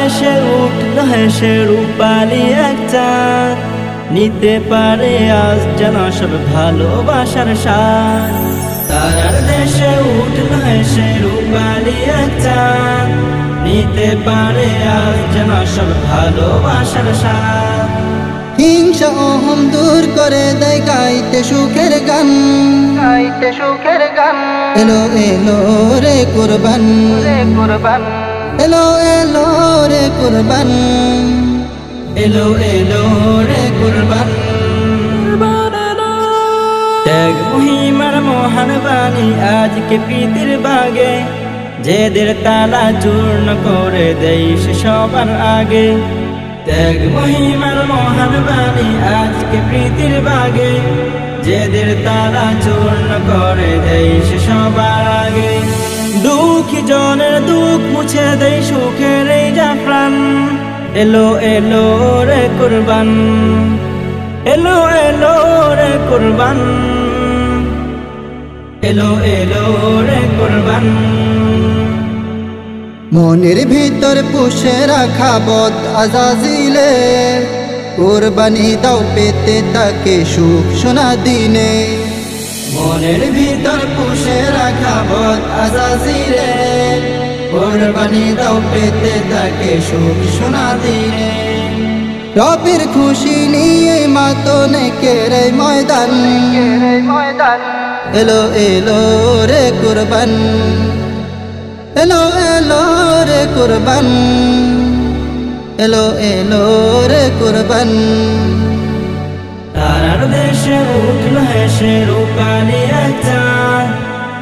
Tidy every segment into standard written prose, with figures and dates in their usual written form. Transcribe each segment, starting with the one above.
দেশে উঠল হেসে রূপালি এক চাঁদ, নিতে পারে আজ যেন সব ভালোবাসার স্বাদ। তারার দেশে উঠল হেসে রূপালি এক চাঁদ, নিতে পারে আজ যেন সব ভালোবাসার স্বাদ। হিংসা অহম দূর করে দেয় গাইতে সুখের গান, গাইতে সুখের গান। এলো এলো রে কুরবান, রে কুরবান, এলো এলো রে কুরবান, এলো এলো রে কুরবান। ত্যাগ মহিমার মহান বাণী আজকে প্রীতির বাগে, যেদের তালা চূর্ণ করে দেয় সে সবার আগে। ত্যাগ মহিমার মহান বাণী আজকে প্রীতির বাগে, যেদের তালা চূর্ণ করে দেয় সে সবার আগে। দুঃখী জনের দুঃখ মুছে দেয় সুখের এই জাফরান, এলো এলো রে কুরবান, এলো এলো রে কুরবান, এলো এলো রে কুরবান। মনের ভিতর পুষে রাখা বদ আজাজিলে, কুরবানি দাও পেতে তাকে সুখ সোনা দিনে। মনের ভিতর পুষে রাখা বদ আজাজিলে, কুরবানি দাও পেতে তাকে সুখ সোনা দিনে। রবের খুশি নিয়ে মাতনে কেরে ময়দান, রে ময়দান। এলো এলো রে কুরবান, এলো এলো রে কুরবান, এলো এলো রে কুরবান। তারার দেশে উঠল হেসে রূপালি এক চাঁদ,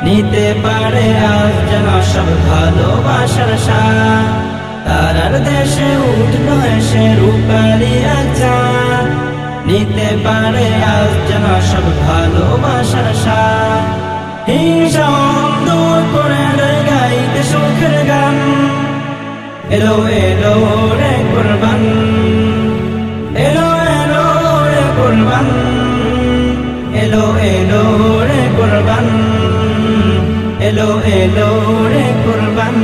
নিতে পারে আজ যেন সব ভালোবাসার স্বাদ। তারার দেশে উঠল হেসে রূপালি এক চাঁদ, নিতে পারে আজ যেন সব ভালোবাসার স্বাদ। হিংসা দূর করে দেয় গাইতে সুখের গান, এলো এলো রে কুরবান, এলো এলো রে কুরবান, এলো এলো রে কুরবান, এলো এলো রে কুরবান।